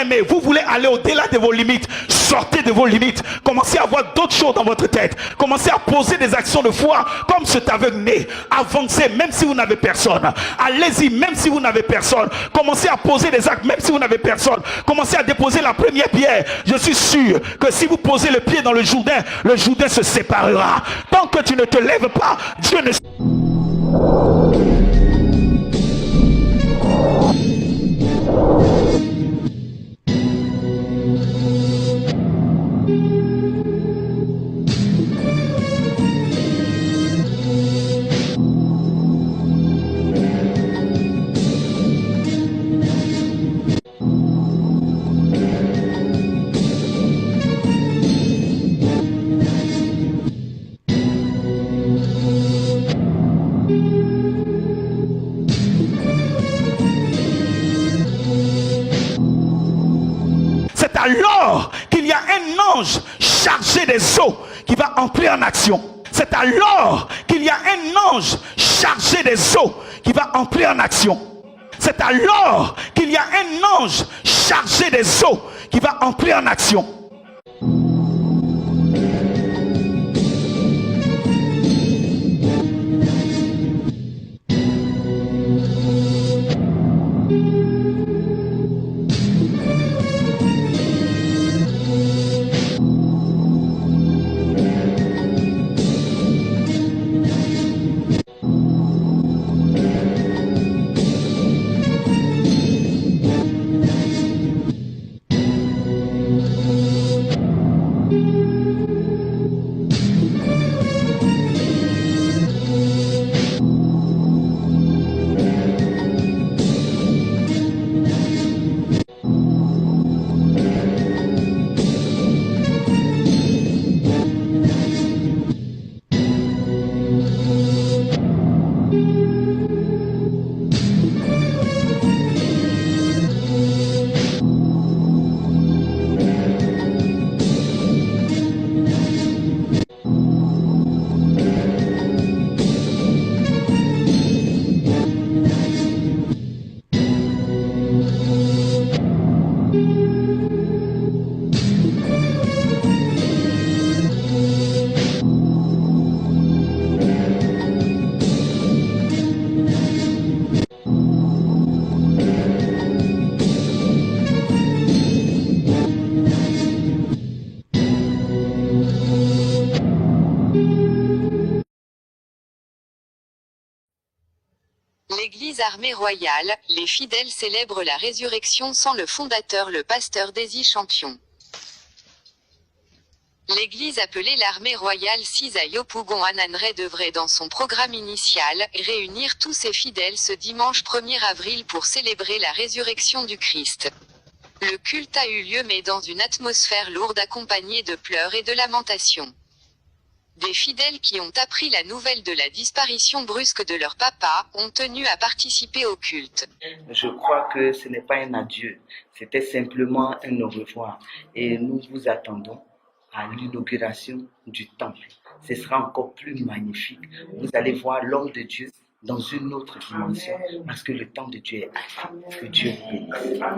Bien-aimés, vous voulez aller au-delà de vos limites. Sortez de vos limites. Commencez à avoir d'autres choses dans votre tête. Commencez à poser des actions de foi comme cet aveugle né. Avancez même si vous n'avez personne. Allez-y même si vous n'avez personne. Commencez à poser des actes même si vous n'avez personne. Commencez à déposer la première pierre. Je suis sûr que si vous posez le pied dans le Jourdain se séparera. Tant que tu ne te lèves pas, Dieu ne... C'est alors qu'il y a un ange chargé des eaux qui va entrer en action. C'est alors qu'il y a un ange chargé des eaux qui va entrer en action. C'est alors qu'il y a un ange chargé des eaux qui va entrer en action. L'Église armée royale, les fidèles célèbrent la résurrection sans le fondateur, le pasteur Daisy Champion. L'Église appelée l'armée royale Sisa Yopougon Ananre devrait dans son programme initial, réunir tous ses fidèles ce dimanche 1er avril pour célébrer la résurrection du Christ. Le culte a eu lieu mais dans une atmosphère lourde accompagnée de pleurs et de lamentations. Des fidèles qui ont appris la nouvelle de la disparition brusque de leur papa, ont tenu à participer au culte. Je crois que ce n'est pas un adieu, c'était simplement un au revoir. Et nous vous attendons à l'inauguration du temple. Ce sera encore plus magnifique. Vous allez voir l'homme de Dieu dans une autre dimension, parce que le temps de Dieu est arrivé. Que Dieu vous bénisse.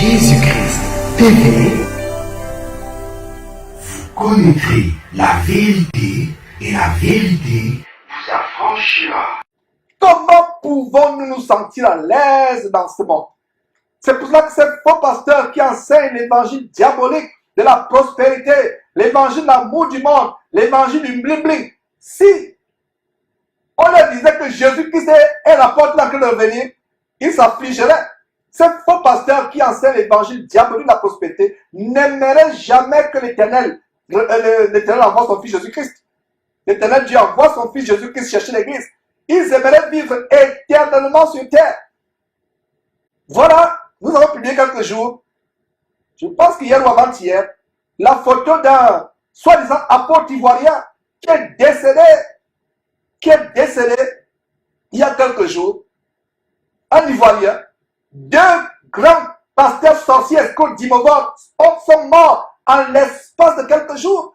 Jésus-Christ TV, vous connaîtrez la vérité et la vérité vous affranchira. Comment pouvons-nous nous sentir à l'aise dans ce monde? C'est pour cela que ces faux pasteurs qui enseignent l'évangile diabolique de la prospérité, l'évangile de l'amour du monde, l'évangile du bling-bling, si on leur disait que Jésus-Christ est la porte là que de revenir, ils s'affligeraient. Ces faux pasteurs qui enseignent l'évangile diabolique de la prospérité n'aimeraient jamais que l'Éternel envoie son fils Jésus-Christ. l'Éternel Dieu envoie son fils Jésus-Christ chercher l'église. Ils aimeraient vivre éternellement sur terre. Voilà, nous avons publié quelques jours, je pense qu'hier ou avant-hier, la photo d'un soi-disant apôtre ivoirien qui est décédé il y a quelques jours. Un Ivoirien, deux grands pasteurs sorciers escrocs d'Imogon sont morts en l'espace de quelques jours.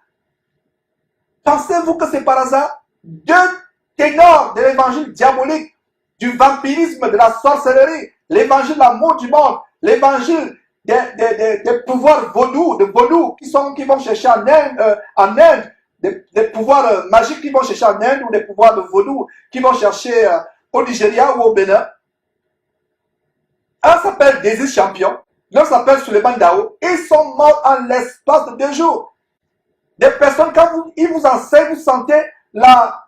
Pensez-vous que c'est par hasard? Deux ténors de l'évangile diabolique, du vampirisme, de la sorcellerie, l'évangile de l'amour du monde, l'évangile des pouvoirs vaudous, qui vont chercher en Inde, des pouvoirs magiques qui vont chercher en Inde, ou des pouvoirs de vaudou qui vont chercher au Nigeria ou au Bénin. Un s'appelle Désir Champion, l'autre s'appelle Suleiman Dao. Ils sont morts en l'espace de 2 jours. Des personnes, quand ils vous enseignent, vous sentez la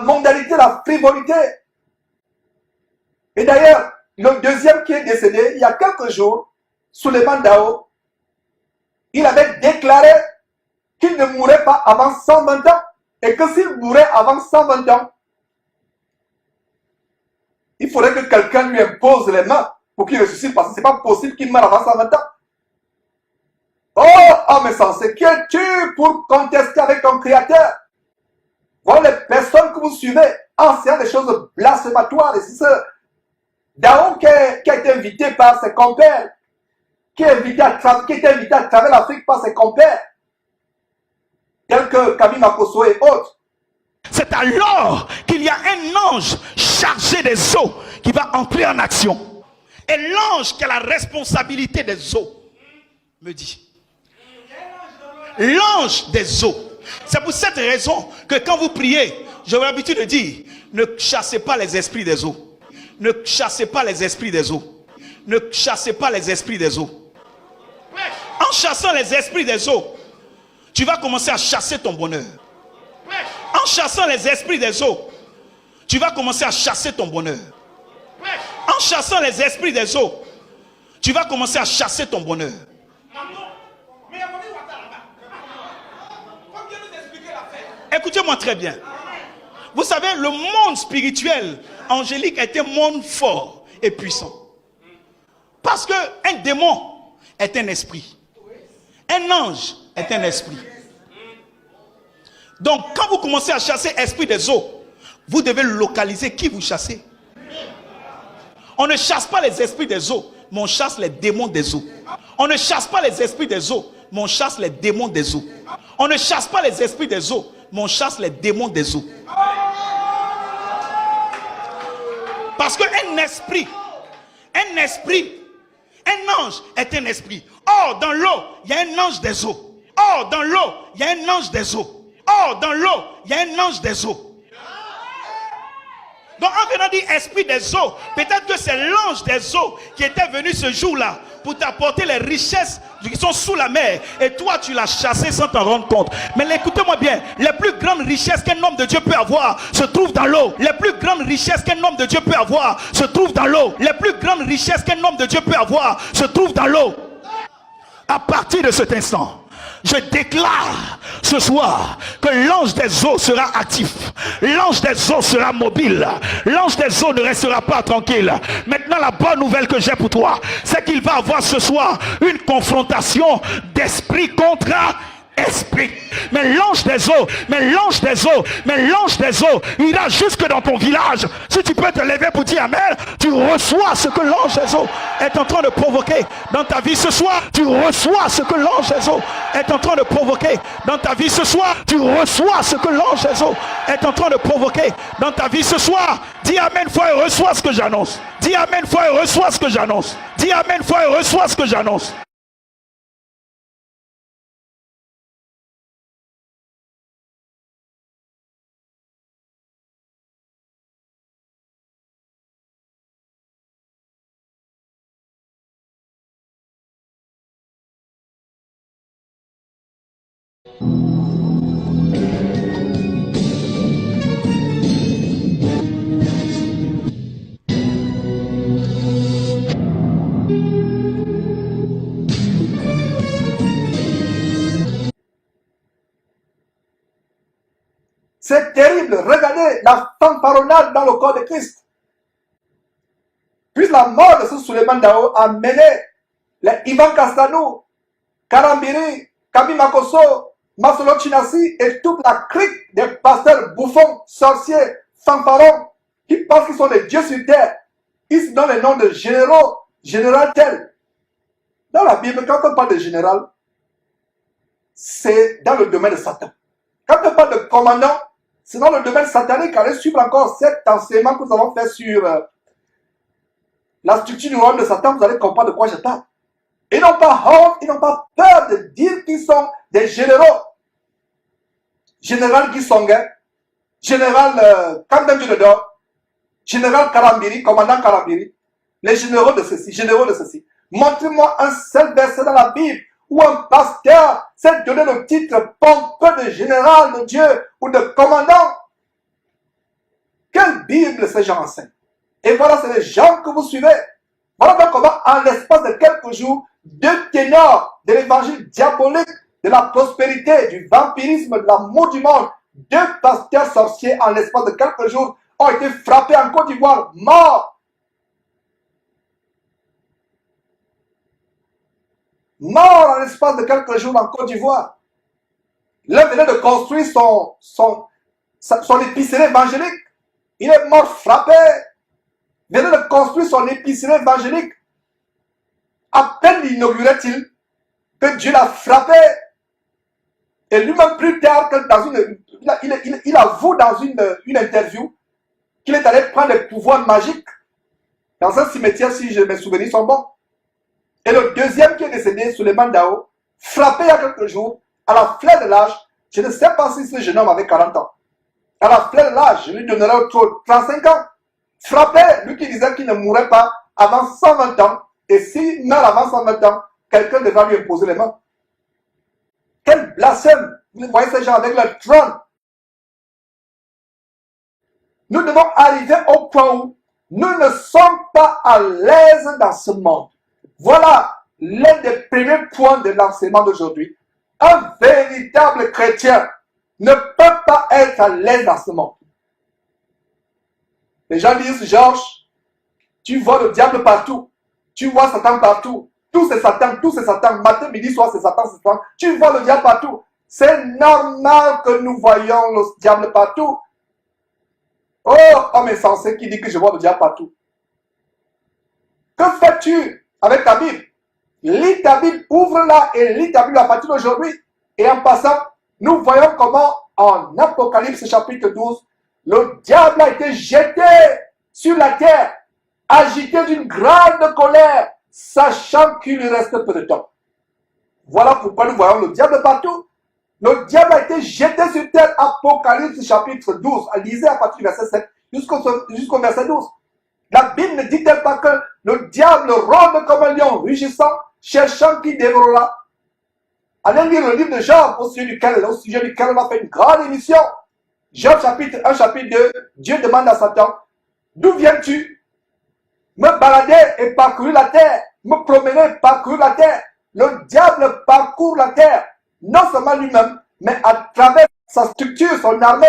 mondialité, la frivolité. Et d'ailleurs, le deuxième qui est décédé, il y a quelques jours, Suleiman Dao, il avait déclaré qu'il ne mourrait pas avant 120 ans. Et que s'il mourait avant 120 ans, il faudrait que quelqu'un lui impose les mains pour qu'il ressuscite, parce que ce n'est pas possible qu'il meure avant 120 ans. Oh, homme insensé, qui es-tu pour contester avec ton Créateur? Voilà les personnes que vous suivez, enseignant des choses blasphématoires. Et c'est ça. Dao qui a été invité par ses compères, qui est invité à travers l'Afrique par ses compères, tels que Camille Makosso et autres. C'est alors qu'il y a un ange chargé des eaux qui va entrer en action. Et l'ange qui a la responsabilité des eaux me dit. L'ange des eaux. C'est pour cette raison que quand vous priez, j'ai l'habitude de dire, ne chassez pas les esprits des eaux. Ne chassez pas les esprits des eaux. Ne chassez pas les esprits des eaux. En chassant les esprits des eaux, tu vas commencer à chasser ton bonheur. En chassant les esprits des eaux, tu vas commencer à chasser ton bonheur. En chassant les esprits des eaux, tu vas commencer à chasser ton bonheur. Écoutez-moi très bien. Vous savez, le monde spirituel angélique est un monde fort et puissant. Parce qu'un démon est un esprit. Un ange est un esprit. Donc, quand vous commencez à chasser l'esprit des eaux, vous devez localiser qui vous chassez. On ne chasse pas les esprits des eaux, mais on chasse les démons des eaux. On ne chasse pas les esprits des eaux, mais on chasse les démons des eaux. On ne chasse pas les esprits des eaux, mais on chasse les démons des eaux. Parce qu'un esprit, un ange est un esprit. Or, dans l'eau, il y a un ange des eaux. Or, dans l'eau, il y a un ange des eaux. Or, dans l'eau, il y a un ange des eaux. Donc, en venant dire esprit des eaux, peut-être que c'est l'ange des eaux qui était venu ce jour-là pour t'apporter les richesses qui sont sous la mer. Et toi, tu l'as chassé sans t'en rendre compte. Mais écoutez-moi bien, les plus grandes richesses qu'un homme de Dieu peut avoir se trouvent dans l'eau. Les plus grandes richesses qu'un homme de Dieu peut avoir se trouvent dans l'eau. Les plus grandes richesses qu'un homme de Dieu peut avoir se trouvent dans l'eau. À partir de cet instant, je déclare ce soir que l'ange des eaux sera actif. L'ange des eaux sera mobile. L'ange des eaux ne restera pas tranquille. Maintenant, la bonne nouvelle que j'ai pour toi, c'est qu'il va avoir ce soir une confrontation d'esprit contre esprit. Mais l'ange des eaux, ira jusque dans ton village. Si tu peux te lever pour dire amen, tu reçois ce que l'ange des eaux est en train de provoquer dans ta vie ce soir. Tu reçois ce que l'ange des eaux est en train de provoquer dans ta vie ce soir. Tu reçois ce que l'ange des eaux est en train de provoquer dans ta vie ce soir. Dis amen foi et reçois ce que j'annonce. Dis amen foi et reçois ce que j'annonce. Dis amen foi et reçois ce que j'annonce. C'est terrible. Regardez la fanfaronnade dans le corps de Christ. Puis la mort de ce Suleiman Dao a mené les Ivan Castanou, Karambiri, Kami Makoso, Masolo Chinasi et toute la clique des pasteurs bouffons, sorciers, fanfarons, qui pensent qu'ils sont des dieux sur terre. Ils se donnent les noms de généraux, général tel. Dans la Bible, quand on parle de général, c'est dans le domaine de Satan. Quand on parle de commandant, c'est dans le domaine satanique. Allez suivre encore cet enseignement que nous avons fait sur la structure du royaume de Satan, vous allez comprendre de quoi je parle. Ils n'ont pas honte, ils n'ont pas peur de dire qu'ils sont des généraux. Général Guy Songuin, général Kamden Djodor, général Karambiri, commandant Karambiri, les généraux de ceci, généraux de ceci. Montrez-moi un seul verset dans la Bible où un pasteur s'est donné le titre pompeux de général de Dieu ou de commandant. Quelle Bible ces gens enseignent? Et voilà, c'est les gens que vous suivez. Voilà donc comment, en l'espace de quelques jours, deux ténors de l'évangile diabolique, de la prospérité, du vampirisme, de l'amour du monde, deux pasteurs sorciers, en l'espace de quelques jours, ont été frappés en Côte d'Ivoire, morts. Morts en l'espace de quelques jours en Côte d'Ivoire. L'un venait de construire son épicerie évangélique. Il est mort frappé. Il venait de construire son épicerie évangélique. À peine l'inaugurait-il que Dieu l'a frappé. Et lui-même plus tard, il avoue dans une interview qu'il est allé prendre des pouvoirs magiques dans un cimetière, si mes souvenirs sont bons. Et le deuxième qui est décédé, Suleiman Dao, frappé il y a quelques jours, à la fleur de l'âge, je ne sais pas si ce jeune homme avait 40 ans. À la fleur de l'âge, je lui donnerai autour 35 ans. Frappé, lui qui disait qu'il ne mourrait pas avant 120 ans. Et s'il meurt avant 120 ans, quelqu'un devra lui imposer les mains. Quel blasphème! Vous voyez ces gens avec leur trône. Nous devons arriver au point où nous ne sommes pas à l'aise dans ce monde. Voilà l'un des premiers points de l'enseignement d'aujourd'hui. Un véritable chrétien ne peut pas être à l'aise dans ce monde. Les gens disent, Georges, tu vois le diable partout. Tu vois Satan partout. Tout c'est Satan, tout c'est Satan. Matin, midi, soir, c'est Satan, c'est Satan. Tu vois le diable partout. C'est normal que nous voyons le diable partout. Oh, homme insensé qui dit que je vois le diable partout. Que fais-tu avec ta Bible? Lis ta Bible, ouvre-la et lis ta Bible à partir d'aujourd'hui. Et en passant, nous voyons comment en Apocalypse chapitre 12, le diable a été jeté sur la terre, agité d'une grande colère, sachant qu'il lui reste peu de temps. Voilà pourquoi nous voyons le diable partout. Le diable a été jeté sur terre, Apocalypse chapitre 12. Lisez à partir du verset 7 jusqu'au verset 12. La Bible ne dit-elle pas que le diable rôde comme un lion rugissant, cherchant qui dévorera? Allez lire le livre de Job, au sujet duquel on a fait une grande émission. Job chapitre 1, chapitre 2, Dieu demande à Satan, d'où viens-tu? Me balader et parcourir la terre, me promener, parcourir la terre. Le diable parcourt la terre, non seulement lui-même, mais à travers sa structure, son armée.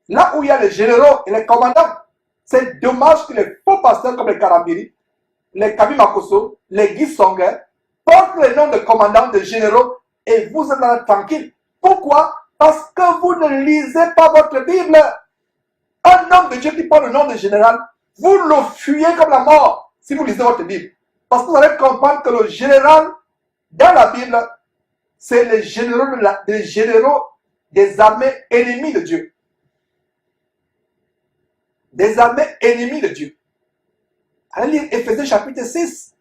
Là où il y a les généraux et les commandants. C'est dommage que les faux pasteurs comme les Karambiri, les Kami Makoso, les Guy Songuin portent les noms de commandants, de généraux et vous êtes là tranquille. Pourquoi? Parce que vous ne lisez pas votre Bible. Un homme de Dieu qui porte le nom de général, vous le fuyez comme la mort si vous lisez votre Bible. Parce que vous allez comprendre que le général, dans la Bible, c'est les généraux des armées ennemies de Dieu. Des armées ennemies de Dieu. Allez lire Éphésiens chapitre 6.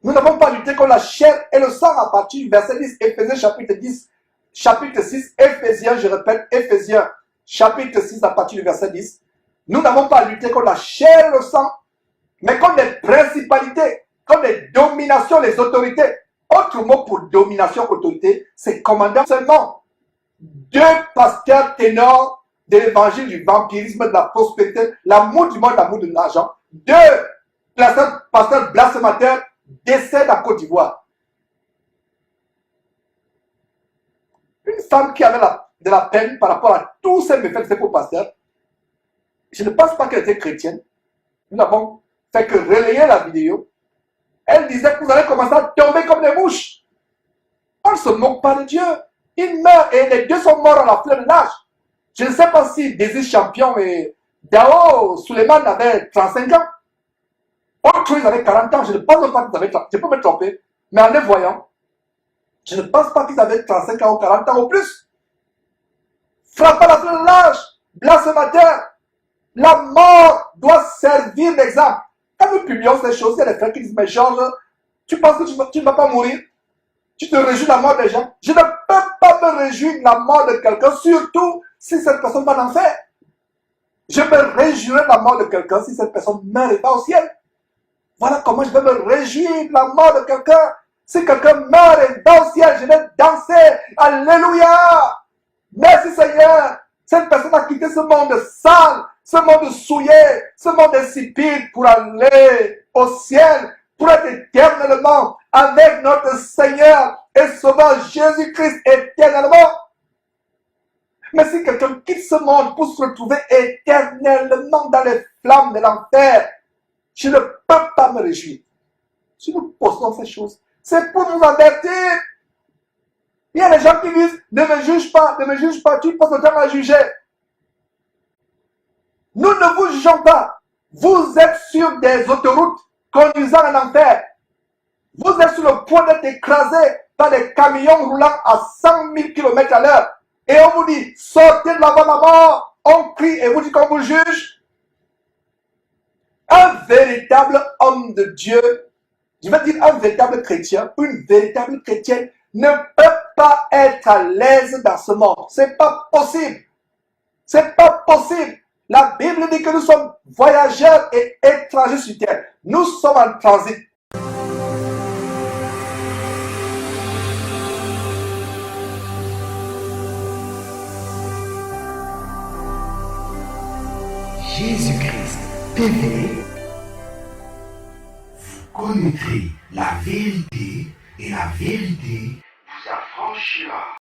Nous n'avons pas lutté contre la chair et le sang à partir du verset 10. Éphésiens chapitre 10. Chapitre 6. Éphésiens, je répète, Éphésiens chapitre 6 à partir du verset 10. Nous n'avons pas lutté contre la chair et le sang, mais contre les principalités, contre les dominations, les autorités. Autre mot pour domination, autorité, c'est commandant seulement. Deux pasteurs ténors de l'évangile du vampirisme, de la prospérité, l'amour du monde, l'amour de l'argent. Deux pasteurs blasphémateurs décèdent en Côte d'Ivoire. Une femme qui avait de la peine par rapport à tous ces méfaits de ces faux pasteurs. Je ne pense pas qu'elle était chrétienne. Nous n'avons fait que relayer la vidéo. Elle disait que vous allez commencer à tomber comme des mouches. On ne se moque pas de Dieu. Il meurt et les deux sont morts à la fleur de l'âge. Je ne sais pas si Désir Champion et Dao Suleiman avaient 35 ans. Autre ils avaient 40 ans. Je ne pense pas qu'ils avaient 30 ans. Je peux me tromper. Mais en les voyant, je ne pense pas qu'ils avaient 35 ans ou 40 ans ou plus. Frappe à la fleur de l'âge. Blasphémateur. La mort doit servir d'exemple. Quand nous publions ces choses, il y a des frères qui disent, mais Georges, tu penses que tu ne vas pas mourir? Tu te réjouis de la mort des gens? Je ne peux pas me réjouir de la mort de quelqu'un, surtout si cette personne va en enfer. Je me réjouirai de la mort de quelqu'un si cette personne ne meurt et va au ciel. Voilà comment je vais me réjouir de la mort de quelqu'un. Si quelqu'un meurt et va au ciel, je vais danser. Alléluia! Merci Seigneur. Cette personne a quitté ce monde sale, ce monde souillé, ce monde insipide pour aller au ciel, pour être éternellement avec notre Seigneur et Sauveur Jésus-Christ éternellement. Mais si quelqu'un quitte ce monde pour se retrouver éternellement dans les flammes de l'enfer, je ne peux pas me réjouir. Si nous postons ces choses, c'est pour nous avertir. Il y a des gens qui disent, ne me juge pas, tu passes le temps à juger. Nous ne vous jugeons pas. Vous êtes sur des autoroutes conduisant en enfer. Vous êtes sur le point d'être écrasé par des camions roulant à 100 000 km à l'heure. Et on vous dit, sortez de là-bas, là-bas. On crie et vous dit qu'on vous juge. Un véritable homme de Dieu, je veux dire un véritable chrétien, une véritable chrétienne, ne peut pas être à l'aise dans ce monde. C'est pas possible. C'est pas possible. La Bible dit que nous sommes voyageurs et étrangers sur terre. Nous sommes en transit. Jésus-Christ TV. Vous connaîtrez la vérité et la vérité vous affranchira.